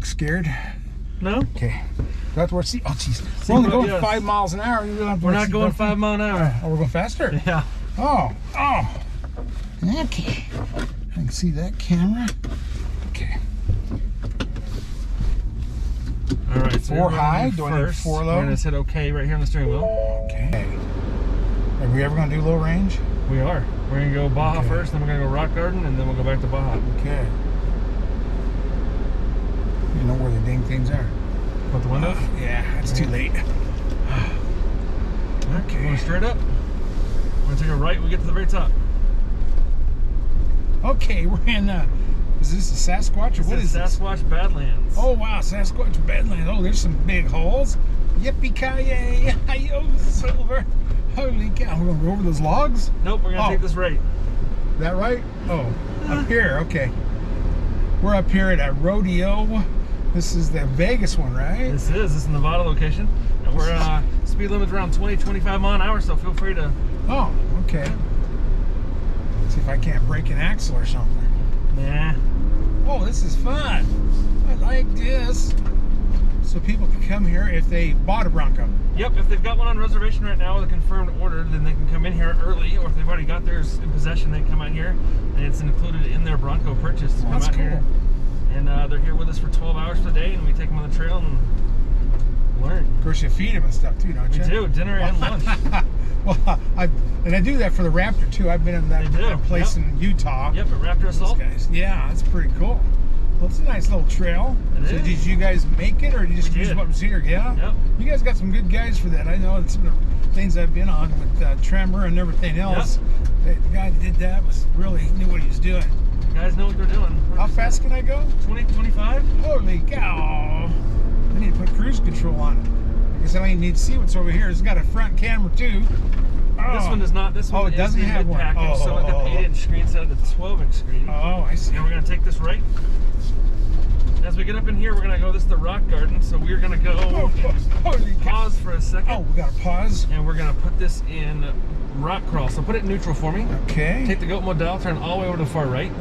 look scared. No? Okay. That's where see. Oh, jeez. We're only going 5 miles an hour. We're not going 5 miles an hour. Oh, we're going faster? Yeah. Oh. Okay. I can see that camera. Okay. All right. So 4 high. Do I need 4 low? We're going to hit OK right here on the steering wheel. Okay. Are we ever going to do low range? We are. We're going to go Baja first, then we're going to go Rock Garden, and then we'll go back to Baja. Okay. You know where the dang things are. Put the window? Yeah, it's too late. Okay. Going straight up. We're going to take a right when we get to the very top. Okay, we're in, is this a Sasquatch or what is this? Sasquatch Badlands. Oh, wow, Sasquatch Badlands. Oh, there's some big holes. Yippee-ki-yay. Hi-yo, silver. Holy cow. We're going to go over those logs? Nope, we're going to take this right. Is that right? Oh, up here. Okay. We're up here at a rodeo. This is the Vegas one, right? This is Nevada location. And we're speed limit's around 20-25 mile an hour, so feel free to. Oh, okay. Let's see if I can't break an axle or something. Nah. Oh, this is fun. I like this. So people can come here if they bought a Bronco. Yep, if they've got one on reservation right now with a confirmed order, then they can come in here early, or if they've already got theirs in possession, they can come out here, and it's included in their Bronco purchase to come out here. And they're here with us for 12 hours per day, and we take them on the trail and learn. Of course, you feed them and stuff too, don't you? We do, dinner and lunch. Well, I do that for the Raptor too. I've been in that place in Utah. Yep, a Raptor Assault. Yeah, that's pretty cool. Well, it's a nice little trail. So did you guys make it, or did you just use what was here? Yeah? Yep. You guys got some good guys for that. I know some of the things I've been on with Tremor and everything else. Yep. The guy that did that really knew what he was doing. You guys know what they're doing. How fast can I go? 20, 25. Holy cow. I need to put cruise control on it. I guess I don't even need to see what's over here. It's got a front camera too. Oh. This one does not. This one it doesn't have one. Package, so it's got the 8-inch screen instead of the 12-inch screen. Oh, I see. And we're going to take this right. As we get up in here, we're going to go, this is the Rock Garden, so we're going to go pause for a second. Oh, we got to pause. And we're going to put this in rock crawl. So put it in neutral for me. Okay. Take the goat mode dial, turn all the way over to the far right.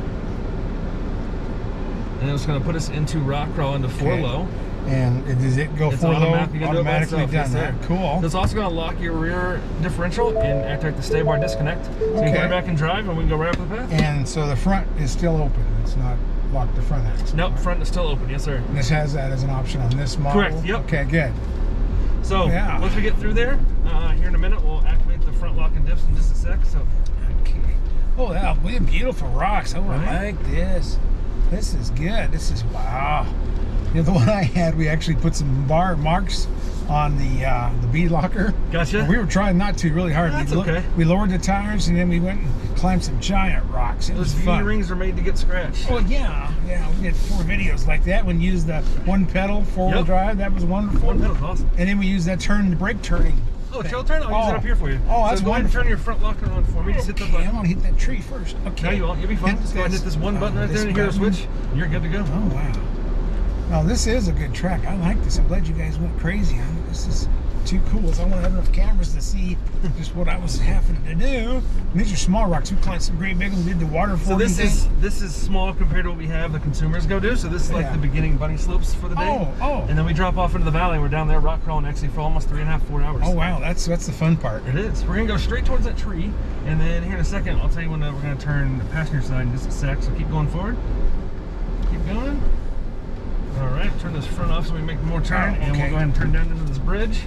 And it's going to put us into rock crawl into 4 low. And does it go 4 low? Automatically done that. Cool. It's also going to lock your rear differential and activate the stay bar disconnect. So you can go back and drive, and we can go right up the path. And so the front is still open. It's not locked the front axle. Nope, front is still open. Yes, sir. And this has that as an option on this model. Correct. Yep. Okay, good. So once we get through there, here in a minute, we'll activate the front lock and dips in just a sec. So. Okay. Oh, wow, we have beautiful rocks. Oh, I like this. This is good. This is wow. You know, the one I had, we actually put some bar marks on the bead locker. Gotcha. And we were trying not to really hard. That's okay. We lowered the tires and then we went and climbed some giant rocks. It was fun. Those rings are made to get scratched. Oh yeah. We did 4 videos like that. When we used the one pedal 4-wheel drive, that was wonderful. One pedal's awesome. And then we used that brake turning. Oh, chill turn? I'll use it up here for you. Oh, that's so go ahead and turn your front locker on for me. Just hit the button. I'm gonna hit that tree first. Okay. No, you won't. You'll be fine. Just go ahead and hit this one button right there and you hear the switch. You're good to go. Oh wow. Now this is a good track. I like this. I'm glad you guys went crazy on it. This is too cool. So I want to have enough cameras to see just what I was having to do. And these are small rocks. We climbed some great big ones. We did the water for this is small compared to what we have the consumers go do. So this is like the beginning bunny slopes for the day. Oh. And then we drop off into the valley. We're down there rock crawling actually for almost 3.5-4 hours. Oh wow, that's the fun part. It is. We're gonna go straight towards that tree, and then here in a second I'll tell you when we're gonna turn the passenger side in just a sec. So keep going forward. Keep going. All right, turn this front off so we make more turn, and we'll go ahead and turn down into this bridge.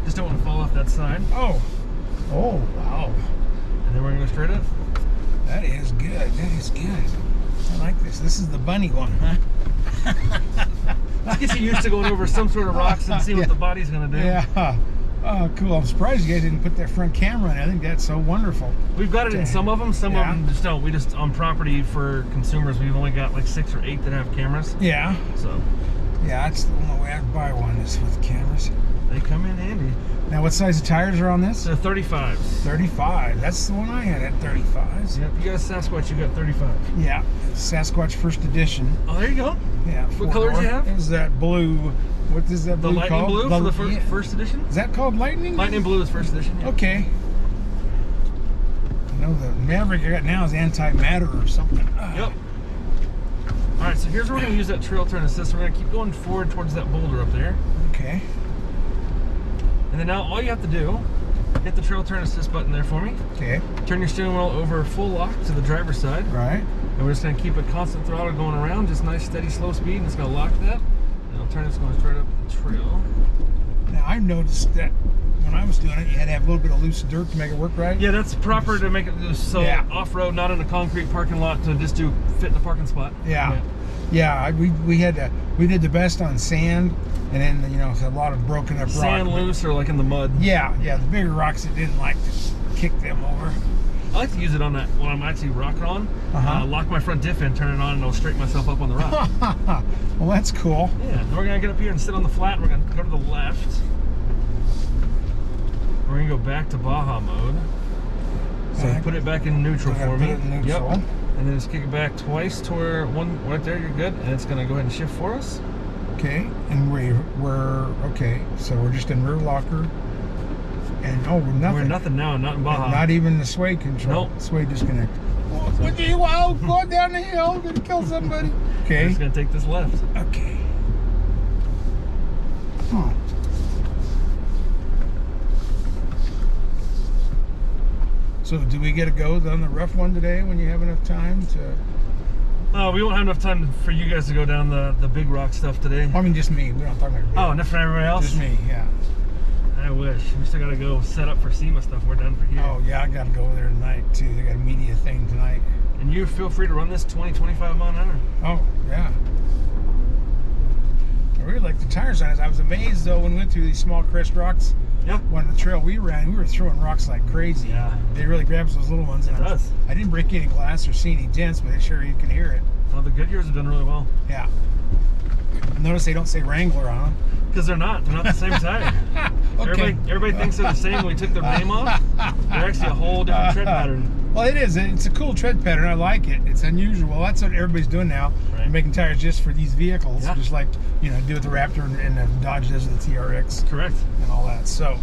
Just don't want to fall off that side. Oh, wow. And then we're going to go straight up. That is good. That is good. I like this. This is the bunny one, huh? This gets you used to going over some sort of rocks and see what the body's going to do. Yeah. Oh, cool. I'm surprised you guys didn't put that front camera in. I think that's so wonderful. We've got it in some of them. Some of them just don't. We just, on property for consumers, we've only got like 6 or 8 that have cameras. Yeah. So. Yeah, that's the only way I'd buy one is with cameras. They come in handy. Now, what size of tires are on this? They're 35s. 35. That's the one I had at 35s. Yep, you got a Sasquatch, you got 35. Yeah, Sasquatch First Edition. Oh, there you go. Yeah. What color do you have? It was that blue. What is that blue called? The lightning blue for the first edition? Is that called lightning? Lightning blue is first edition, yeah. Okay. I know the Maverick I got now is antimatter or something. Yep. All right, so here's where we're going to use that trail turn assist. We're going to keep going forward towards that boulder up there. Okay. And then now all you have to do, hit the trail turn assist button there for me. Okay. Turn your steering wheel over full lock to the driver's side. Right. And we're just going to keep a constant throttle going around, just nice, steady, slow speed. And it's going to lock that. And I'll turn this going straight up the trail. Now, I noticed that when I was doing it, you had to have a little bit of loose dirt to make it work right. Yeah, that's proper to make it so off-road, not in a concrete parking lot, to just fit in the parking spot. Yeah, we did the best on sand, and then a lot of broken up rock. Sand loose or like in the mud. Yeah, the bigger rocks it didn't like to kick them over. I like to use it on that when I'm actually rocking on. Lock my front diff in, turn it on, and I'll straighten myself up on the rock. Well, that's cool. Yeah, then we're gonna get up here and sit on the flat. And we're gonna go to the left. We're gonna go back to Baja mode. So put it back in neutral for me. Put it in neutral. Yep. And then just kick it back twice to where one right there. You're good, and it's gonna go ahead and shift for us. Okay, and we're okay. So we're just in rear locker, and we're nothing. We're nothing now, not in Baja. And not even the sway control. Nope. Sway disconnect. What do you want? Going down the hill, gonna kill somebody. Okay. We're just gonna take this left. Okay. Oh. So do we get to go on the rough one today when you have enough time to? We won't have enough time for you guys to go down the big rock stuff today. I mean, just me. We don't talk about. Oh, enough for everybody else? Just me, yeah. I wish. We still gotta go set up for SEMA stuff. We're done for here. Oh yeah, I gotta go there tonight too. They got a media thing tonight. And you feel free to run this 20-25 mile an hour. Oh yeah. I really like the tires on it. I was amazed though when we went through these small crest rocks. Yeah. On the trail we ran, we were throwing rocks like crazy. Yeah. They really grabs those little ones. It does. I didn't break any glass or see any dents, but sure you can hear it. Well, the Goodyears have done really well. Yeah. Notice they don't say Wrangler on them. Because they're not the same tire. Okay. Everybody thinks they're the same when we took their name off. They're actually a whole different tread pattern. Well, it is. It's a cool tread pattern. I like it. It's unusual. That's what everybody's doing now. Right. They're making tires just for these vehicles, Yeah. just like do with the Raptor and the Dodge does with the TRX. Correct. And all that. So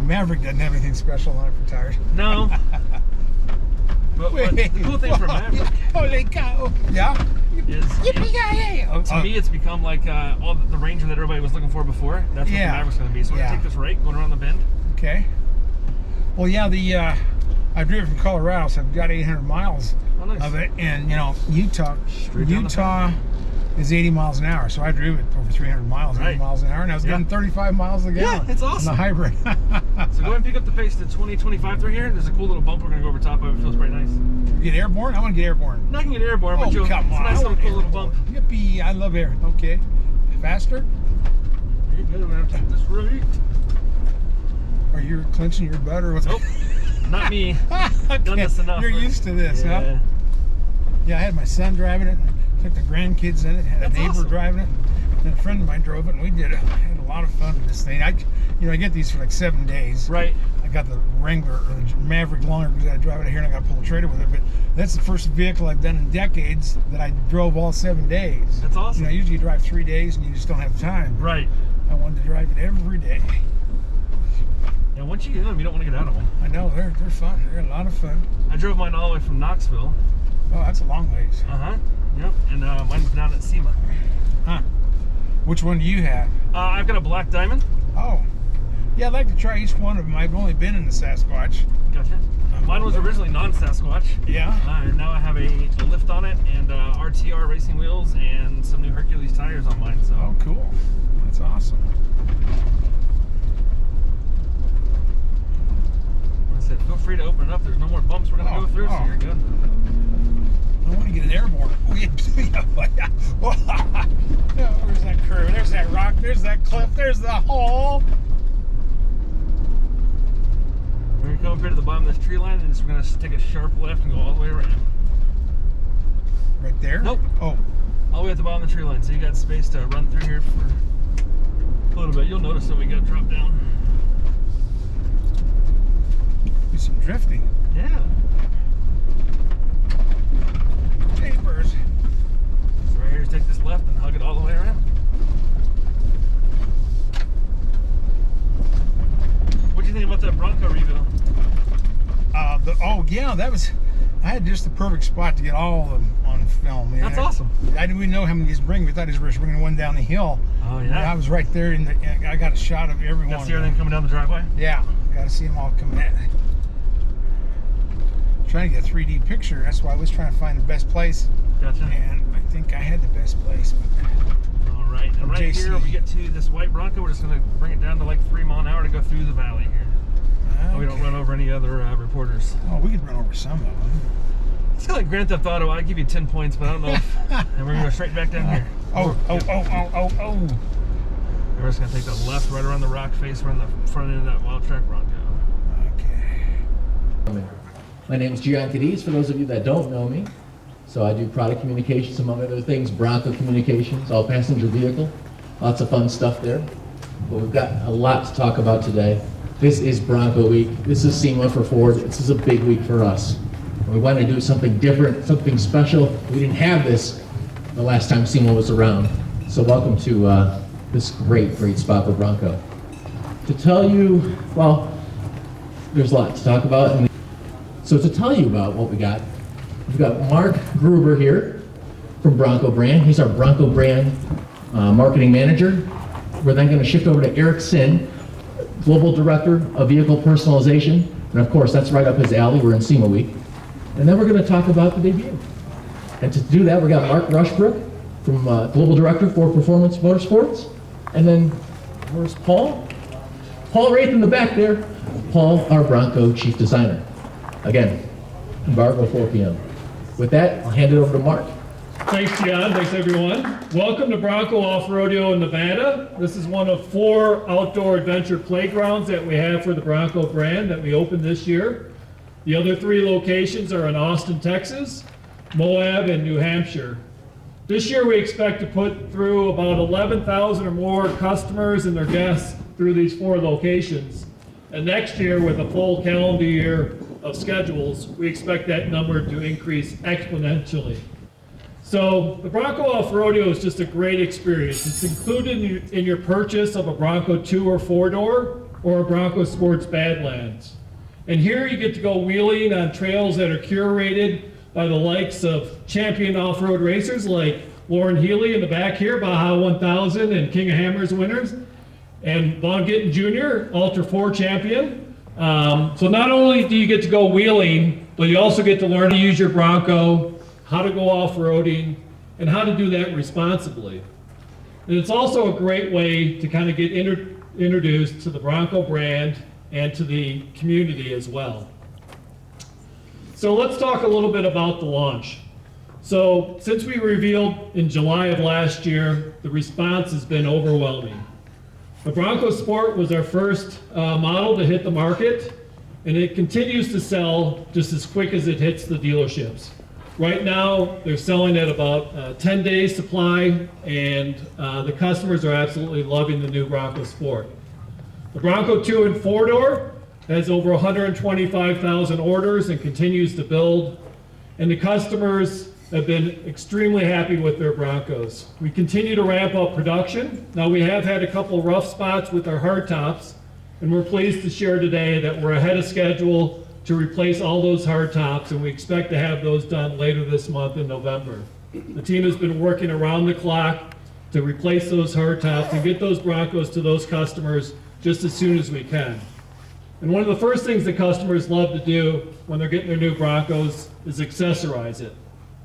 Maverick doesn't have anything special on it for tires. No. But the cool thing for Maverick Holy cow! Yeah. is to me it's become like all the Ranger that everybody was looking for before. That's what the Maverick's going to be. So we're going to take this right, going around the bend. Okay. Well, yeah, I've driven from Colorado, so I've got 800 miles of it, and Utah is 80 miles an hour, so I drove it over 300 miles, 80 miles an hour, and I was getting 35 miles a gallon. Yeah, it's awesome. On the hybrid. So go ahead and pick up the pace to 20-25 through here. There's a cool little bump we're going to go over top of. It feels pretty nice. Get airborne? I want to get airborne. I can get airborne, but come it's a on. nice little cool little bump. Yippee! I love air. Okay. Faster? You're good. We're going to take this right. Are you clenching your butt or what's? Nope. Not me. Done this enough. You're used to this, huh? Yeah, I had my son driving it, and took the grandkids in it, had a neighbor driving it, and a friend of mine drove it, and we did it. I had a lot of fun with this thing. I get these for like 7 days. Right. I got the Wrangler or the Maverick longer because I drive it here and I got to pull a trailer with it, but that's the first vehicle I've done in decades that I drove all 7 days. That's awesome. Usually you drive 3 days and you just don't have time. Right. I wanted to drive it every day. Yeah, once you get them, you don't want to get out of them. I know, they're fun. They're a lot of fun. I drove mine all the way from Knoxville. Oh, that's a long ways. Yep. And mine's down at SEMA. Huh. Which one do you have? I've got a black diamond. Oh. Yeah, I'd like to try each one of them. I've only been in the Sasquatch. Gotcha. Mine was originally non-Sasquatch. Yeah. And now I have a lift on it and RTR racing wheels and some new Hercules tires on mine. So. Oh, cool. That's awesome. Like I said, feel free to open it up. There's no more bumps we're going to go through, so you're good. I want to get an airborne. Where's that curve? There's that rock. There's that cliff. There's the hole. We're going to come up here to the bottom of this tree line, and we're going to take a sharp left and go all the way around. Right there? Nope. Oh. All the way at the bottom of the tree line, so you got space to run through here for a little bit. You'll notice that we got dropped down. Do some drifting. Yeah. Chambers. So right here, just take this left and hug it all the way around. What do you think about that Bronco reveal? Oh yeah, that was. I had just the perfect spot to get all of them on on film. Yeah. That's awesome. I didn't even know how many he's bringing. We thought he was bringing one down the hill. Oh yeah. I was right there, I got a shot of everyone. Got to see everything coming down the driveway? Yeah, got to see them all coming at. Trying to get a 3D picture. That's why I was trying to find the best place. Gotcha. And I think I had the best place. But all right. And right JC. here, we get to this white Bronco. We're just going to bring it down to like 3 miles an hour to go through the valley here. Okay. We don't run over any other reporters. Oh, we could run over some of them. It's kind of like Grand Theft Auto. I'd give you 10 points, but I don't know if... And we're going to go straight back down here. Oh. We're just going to take the left right around the rock face. We're on the front end of that wild track Bronco. Okay. My name is Gian Cadiz, for those of you that don't know me. So I do product communications, among other things, Bronco communications, all passenger vehicle. Lots of fun stuff there. But we've got a lot to talk about today. This is Bronco Week. This is SEMA for Ford. This is a big week for us. We want to do something different, something special. We didn't have this the last time SEMA was around. So welcome to this great spot for Bronco. To tell you, well, there's a lot to talk about. So to tell you about what we got, we've got Mark Gruber here from Bronco Brand. He's our Bronco Brand marketing manager. We're then going to shift over to Eric Sin, Global Director of Vehicle Personalization. And of course, that's right up his alley. We're in SEMA Week. And then we're going to talk about the debut. And to do that, we got Mark Rushbrook from Global Director for Performance Motorsports. And then, where's Paul? Paul right in the back there. Paul, our Bronco Chief Designer. Again, embargo 4 p.m. With that, I'll hand it over to Mark. Thanks, Gian. Thanks, everyone. Welcome to Bronco Off-Roadeo in Nevada. This is one of 4 outdoor adventure playgrounds that we have for the Bronco brand that we opened this year. The other 3 locations are in Austin, Texas, Moab, and New Hampshire. This year we expect to put through about 11,000 or more customers and their guests through these 4 locations. And next year, with a full calendar year of schedules, we expect that number to increase exponentially. So the Bronco Off-Roadeo is just a great experience. It's included in your purchase of a Bronco 2 or 4-door or a Bronco Sports Badlands. And here you get to go wheeling on trails that are curated by the likes of champion off-road racers like Lauren Healy in the back here, Baja 1000 and King of Hammers winners, and Von Gittin Jr., Ultra 4 champion. So not only do you get to go wheeling, but you also get to learn to use your Bronco, how to go off-roading, and how to do that responsibly. And it's also a great way to kind of get introduced to the Bronco brand and to the community as well. So let's talk a little bit about the launch. So since we revealed in July of last year, the response has been overwhelming. The Bronco Sport was our first model to hit the market, and it continues to sell just as quick as it hits the dealerships. Right now, they're selling at about 10 days supply, and the customers are absolutely loving the new Bronco Sport. The Bronco 2 and 4-door has over 125,000 orders and continues to build, and the customers have been extremely happy with their Broncos. We continue to ramp up production. Now, we have had a couple rough spots with our hardtops, and we're pleased to share today that we're ahead of schedule to replace all those hardtops, and we expect to have those done later this month in November. The team has been working around the clock to replace those hardtops and get those Broncos to those customers just as soon as we can. And one of the first things that customers love to do when they're getting their new Broncos is accessorize it.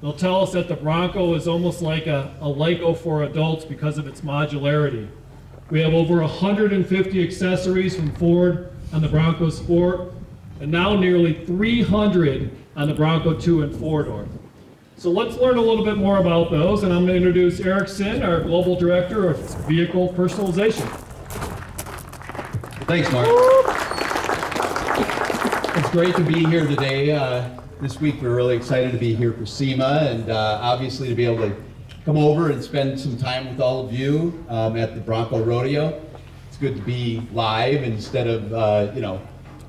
They'll tell us that the Bronco is almost like a Lego for adults because of its modularity. We have over 150 accessories from Ford on the Bronco Sport, and now nearly 300 on the Bronco 2 and 4-door. So let's learn a little bit more about those, and I'm going to introduce Eric Sin, our Global Director of Vehicle Personalization. Thanks, Mark. It's great to be here today. This week we're really excited to be here for SEMA, and obviously to be able to come over and spend some time with all of you at the Bronco Rodeo. It's good to be live instead of,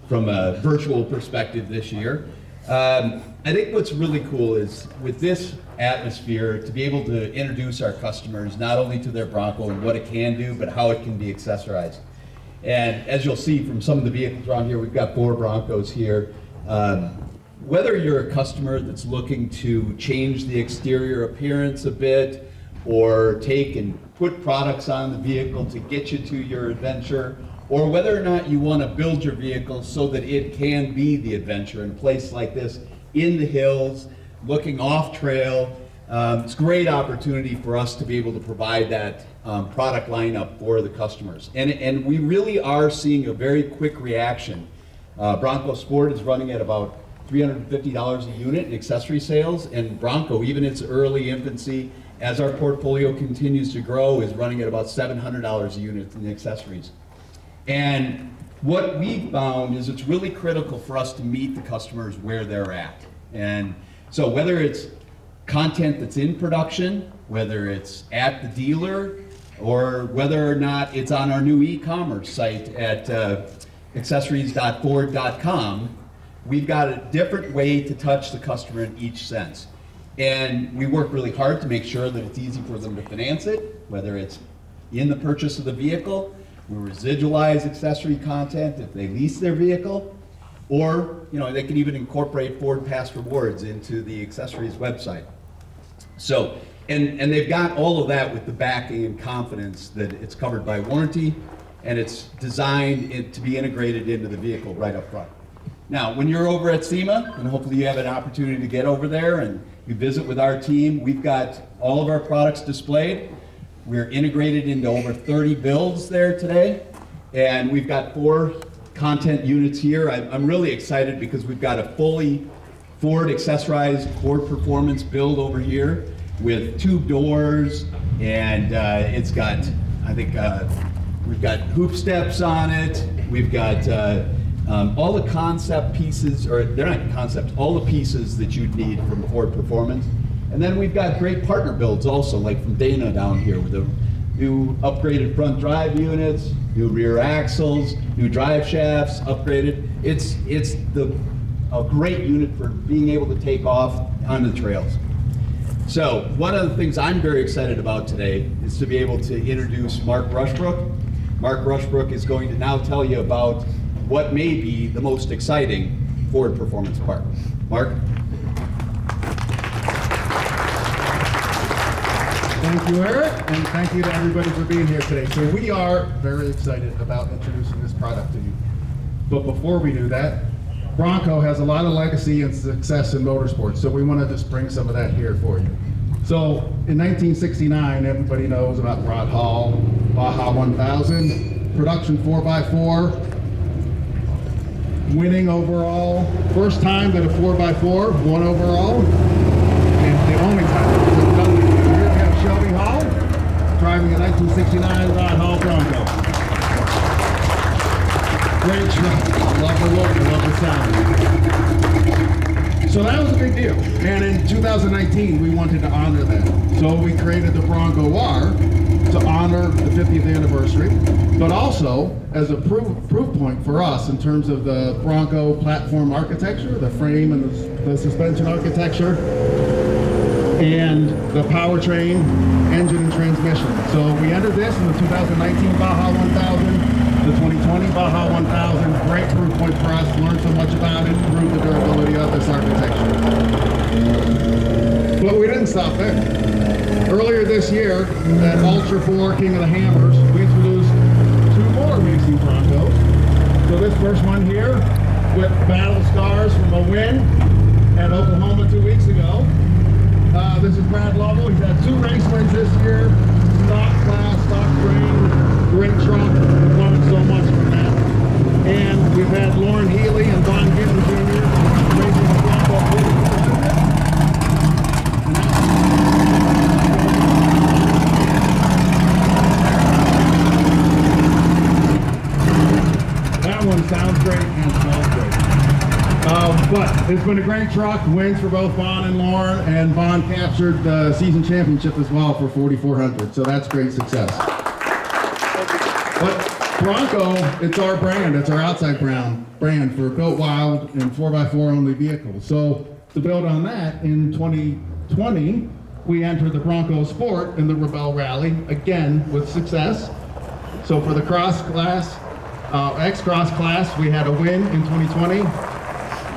from a virtual perspective this year. I think what's really cool is with this atmosphere to be able to introduce our customers not only to their Bronco and what it can do, but how it can be accessorized. And as you'll see from some of the vehicles around here, we've got 4 Broncos here. whether you're a customer that's looking to change the exterior appearance a bit, or take and put products on the vehicle to get you to your adventure, or whether or not you want to build your vehicle so that it can be the adventure in a place like this, in the hills, looking off trail, it's a great opportunity for us to be able to provide that product lineup for the customers. And we really are seeing a very quick reaction. Bronco Sport is running at about $350 a unit in accessory sales, and Bronco, even its early infancy, as our portfolio continues to grow, is running at about $700 a unit in accessories. And what we found is it's really critical for us to meet the customers where they're at. And so whether it's content that's in production, whether it's at the dealer, or whether or not it's on our new e-commerce site at accessories.ford.com, we've got a different way to touch the customer in each sense. And we work really hard to make sure that it's easy for them to finance it, whether it's in the purchase of the vehicle. We residualize accessory content if they lease their vehicle, or they can even incorporate Ford Pass Rewards into the accessories website. So, and they've got all of that with the backing and confidence that it's covered by warranty, and it's designed to be integrated into the vehicle right up front. Now, when you're over at SEMA, and hopefully you have an opportunity to get over there and you visit with our team, we've got all of our products displayed. We're integrated into over 30 builds there today, and we've got 4 content units here. I'm really excited because we've got a fully Ford accessorized Ford Performance build over here with 2 doors, and it's got, I think, we've got hoop steps on it. We've got all the concept pieces, or they're not concepts, all the pieces that you'd need from Ford Performance. And then we've got great partner builds also, like from Dana down here with the new upgraded front drive units, new rear axles, new drive shafts, upgraded. It's a great unit for being able to take off on the trails. So one of the things I'm very excited about today is to be able to introduce Mark Rushbrook. Mark Rushbrook is going to now tell you about what may be the most exciting Ford Performance part. Mark? Thank you, Eric, and thank you to everybody for being here today. So we are very excited about introducing this product to you. But before we do that, Bronco has a lot of legacy and success in motorsports, so we want to just bring some of that here for you. So in 1969, everybody knows about Rod Hall, Baja 1000, production 4x4, winning overall, first time that a 4x4 won overall, and the only time it was done. Shelby Hall, driving a 1969 Rod Hall Bronco. Great truck. Love the look, love the sound. So that was a big deal. And in 2019, we wanted to honor that. So we created the Bronco R to honor the 50th anniversary, but also as a proof point for us in terms of the Bronco platform architecture, the frame and the suspension architecture, and the powertrain, engine, and transmission. So we entered this in the 2019 Baja 1000, the 2020 Baja 1000. Great proof point for us. Learned so much about it, proved the durability of this architecture. But we didn't stop there. Earlier this year, at Ultra 4 King of the Hammers, we introduced 2 more racing Broncos. So this first one here, with battle scars from a win at Oklahoma 2 weeks ago. This is Brad Lovell. He's had 2 race wins this year. Stock class, stock frame, great truck. We've learned so much from that. And we've had Lauren Healy and Don Gittin Jr. racing the Bronco 400. That one sounds great and smells great. But it's been a great truck, wins for both Vaughn and Lauren, and Vaughn captured the season championship as well for 4,400, so that's great success. But Bronco, it's our brand, it's our outside brand for Built Wild and 4x4 only vehicles. So to build on that, in 2020, we entered the Bronco Sport in the Rebel Rally, again with success. So for the cross class, X-Cross class, we had a win in 2020.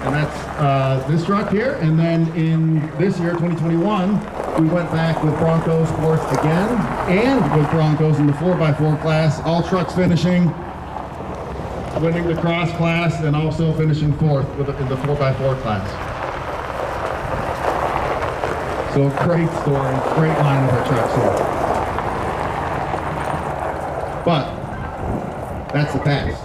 And that's this truck here. And then in this year, 2021, we went back with Bronco Sports again, and with Broncos in the 4x4 class, all trucks finishing, winning the cross class, and also finishing fourth in the 4x4 class. So great story, great line of our trucks here. But that's the past.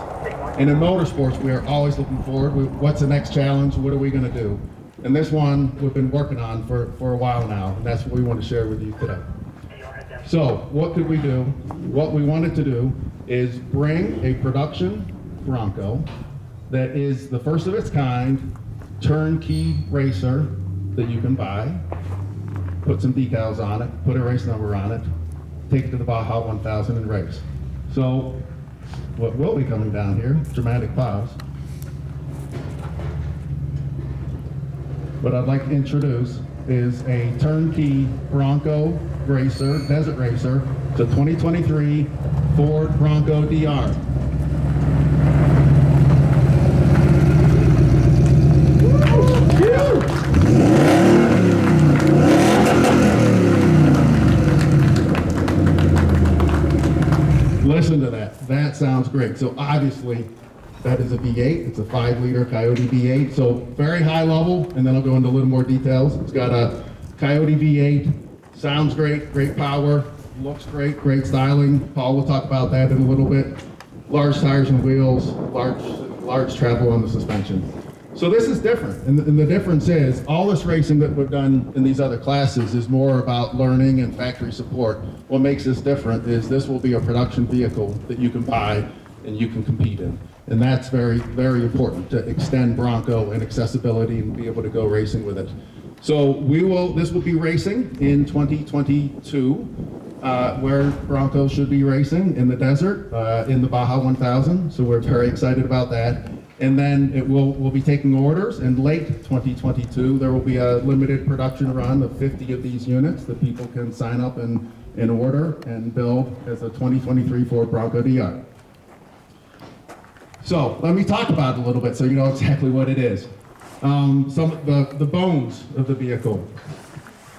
And in motorsports, we are always looking forward. What's the next challenge? What are we going to do? And this one we've been working on for a while now, and that's what we want to share with you today. So what could we do? What we wanted to do is bring a production Bronco that is the first of its kind, turnkey racer that you can buy, put some decals on it, put a race number on it, take it to the Baja 1000 and race. So what will be coming down here, dramatic pause. What I'd like to introduce is a turnkey Bronco racer, desert racer. It's a 2023 Ford Bronco DR. Listen to that. That sounds great. So obviously, that is a V8. It's a 5-liter Coyote V-8. So very high level, and then I'll go into a little more details. It's got a Coyote V-8. Sounds great, great power, looks great, great styling. Paul will talk about that in a little bit. Large tires and wheels, large travel on the suspension. So this is different, and the difference is all this racing that we've done in these other classes is more about learning and factory support. What makes this different is this will be a production vehicle that you can buy and you can compete in. And that's very, very important to extend Bronco and accessibility and be able to go racing with it. So this will be racing in 2022, where Bronco should be racing in the desert, in the Baja 1000. So we're very excited about that. And then we'll be taking orders in late 2022. There will be a limited production run of 50 of these units that people can sign up and order and build as a 2023 Ford Bronco DR. So let me talk about it a little bit so you know exactly what it is. Some of the bones of the vehicle.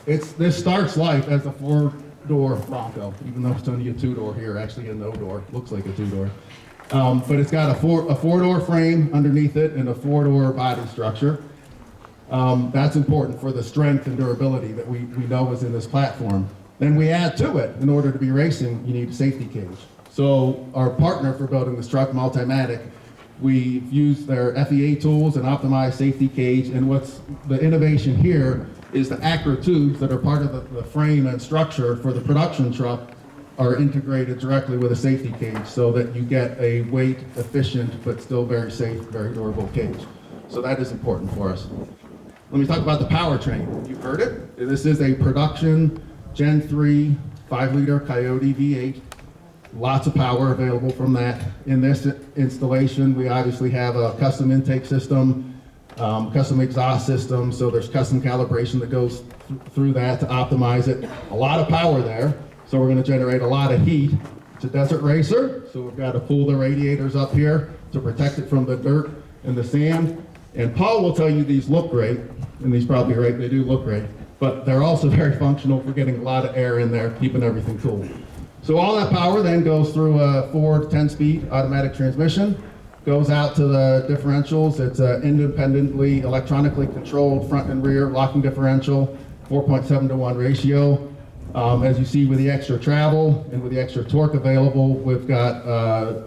This starts life as a 4-door Bronco, even though it's only a 2-door here, actually a no-door. Looks like a 2-door. But it's got a 4-door frame underneath it and a 4-door body structure. That's important for the strength and durability that we know is in this platform. Then we add to it, in order to be racing, you need a safety cage. So our partner for building this truck, Multimatic, we've used their FEA tools and optimized safety cage, and what's the innovation here is the Acro tubes that are part of the frame and structure for the production truck are integrated directly with a safety cage so that you get a weight efficient but still very safe, very durable cage. So that is important for us. Let me talk about the powertrain. You've heard it. This is a production Gen 3 5-liter Coyote V-8. Lots of power available from that. In this installation, we obviously have a custom intake system, custom exhaust system, so there's custom calibration that goes through that to optimize it. A lot of power there. So we're going to generate a lot of heat. It's a desert racer, so we've got to pull the radiators up here to protect it from the dirt and the sand. And Paul will tell you these look great, and these probably right, they do look great, but they're also very functional for getting a lot of air in there, keeping everything cool. So all that power then goes through a Ford 10-speed automatic transmission, goes out to the differentials. It's an independently electronically controlled front and rear locking differential, 4.7-to-1 ratio. As you see with the extra travel and with the extra torque available, we've got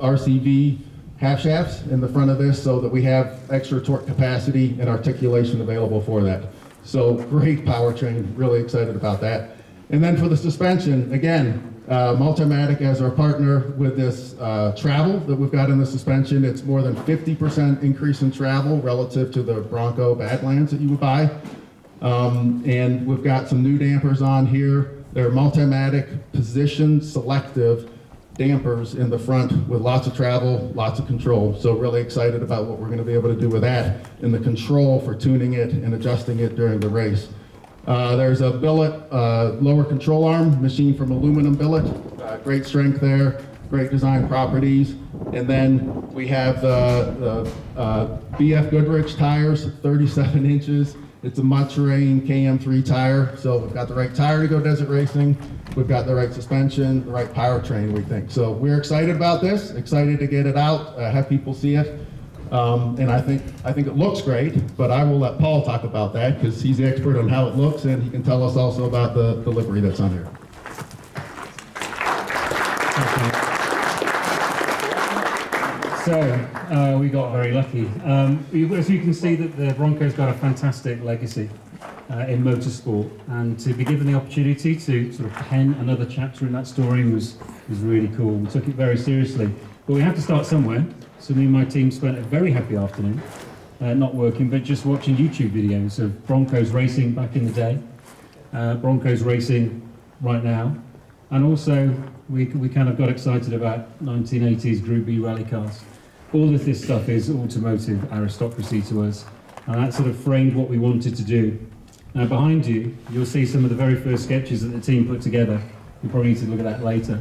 RCV half shafts in the front of this so that we have extra torque capacity and articulation available for that. So great powertrain, really excited about that. And then for the suspension, again, Multimatic as our partner with this travel that we've got in the suspension. It's more than 50% increase in travel relative to the Bronco Badlands that you would buy. And we've got some new dampers on here. They're Multimatic position selective dampers in the front with lots of travel, lots of control. So really excited about what we're going to be able to do with that and the control for tuning it and adjusting it during the race. There's a billet lower control arm machined from aluminum billet. Great strength there. great design properties. And then we have the BF Goodrich tires, 37 inches. It's a mud-terrain KM3 tire, so we've got the right tire to go desert racing. We've got the right suspension, the right powertrain, we think. So we're excited about this, excited to get it out, have people see it. And I think it looks great, but I will let Paul talk about that because he's the expert on how it looks, and he can tell us also about the livery that's on here. So, we got very lucky. As you can see, that the Bronco's got a fantastic legacy in motorsport, and to be given the opportunity to sort of pen another chapter in that story was really cool. We took it very seriously, but we had to start somewhere. So me and my team spent a very happy afternoon, not working, but just watching YouTube videos of Broncos racing back in the day, Broncos racing right now, and also we kind of got excited about 1980s Group B rally cars. All of this stuff is automotive aristocracy to us, and that sort of framed what we wanted to do. Now behind you, you'll see some of the very first sketches that the team put together. You probably need to look at that later.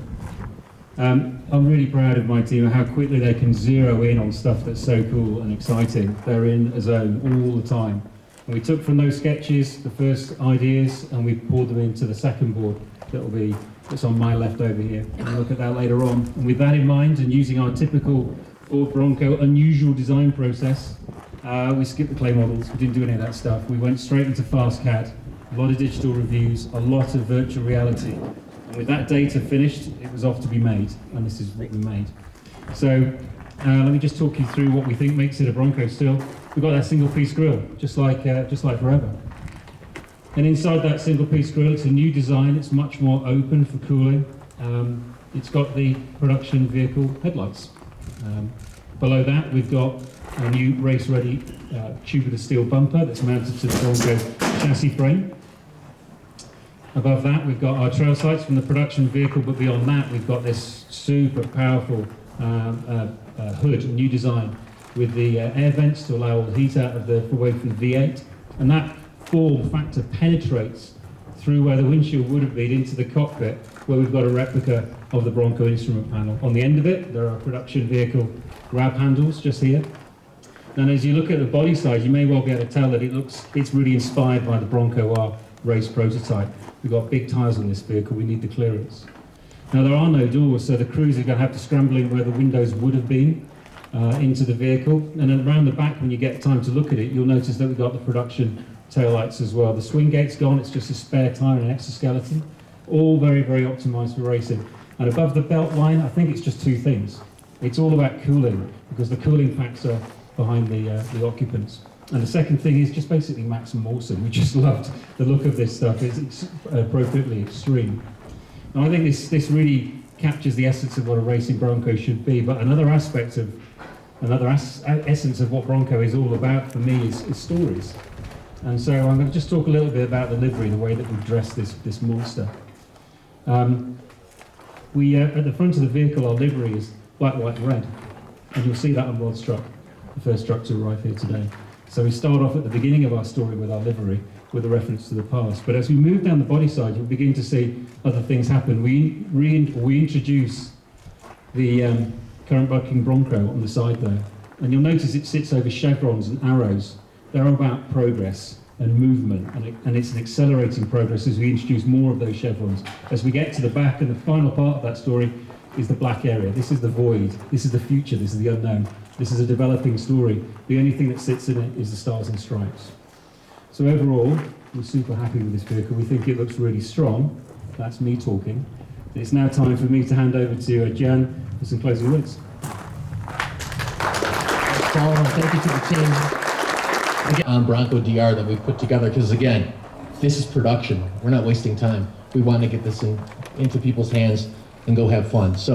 I'm really proud of my team and how quickly they can zero in on stuff that's so cool and exciting. They're in a zone all the time. And we took from those sketches the first ideas and we poured them into the second board that's on my left over here. We'll look at that later on. And with that in mind and using our typical Ford Bronco unusual design process, we skipped the clay models, we didn't do any of that stuff. We went straight into FastCAD, a lot of digital reviews, a lot of virtual reality. And with that data finished, it was off to be made, and this is what we made. So let me just talk you through what we think makes it a Bronco still. We've got that single-piece grille, just like forever. And inside that single-piece grille, it's a new design. It's much more open for cooling. It's got the production vehicle headlights. Below that, we've got a new race-ready tubular steel bumper that's mounted to the Bronco chassis frame. Above that, we've got our trail sights from the production vehicle, but beyond that, we've got this super powerful hood, new design, with the air vents to allow all the heat out of the V-8. And that form factor penetrates through where the windshield would have been into the cockpit, where we've got a replica of the Bronco instrument panel. On the end of it, there are production vehicle grab handles just here. And as you look at the body size, you may well be able to tell that it's really inspired by the Bronco R race prototype. We've got big tyres on this vehicle, we need the clearance. Now there are no doors, so the crews are going to have to scramble in where the windows would have been into the vehicle. And then around the back, when you get time to look at it, you'll notice that we've got the production taillights as well. The swing gate's gone, it's just a spare tyre and exoskeleton. All very, very optimised for racing. And above the belt line, I think it's just two things. It's all about cooling, because the cooling factor behind the occupants. And the second thing is just basically maximum awesome. We just loved the look of this stuff. It's appropriately extreme. Now I think this really captures the essence of what a racing Bronco should be. But another essence of what Bronco is all about for me is stories. And so I'm going to just talk a little bit about the livery, the way that we dress this monster. At the front of the vehicle, our livery is black, white, and red. And you'll see that on Rod's truck, the first truck to arrive here today. So we start off at the beginning of our story with our livery, with a reference to the past. But as we move down the body side, you'll begin to see other things happen. We introduce the current bucking Bronco on the side there. And you'll notice it sits over chevrons and arrows. They're about progress and movement, and it's an accelerating progress as we introduce more of those chevrons. As we get to the back, and the final part of that story is the black area. This is the void, this is the future, this is the unknown. This is a developing story. The only thing that sits in it is the stars and stripes. So overall, we're super happy with this vehicle. We think it looks really strong. That's me talking. It's now time for me to hand over to Jan for some closing words. Paul, and thank you to the team again on Bronco DR that we've put together, because again, this is production. We're not wasting time. We want to get this into people's hands and go have fun. So.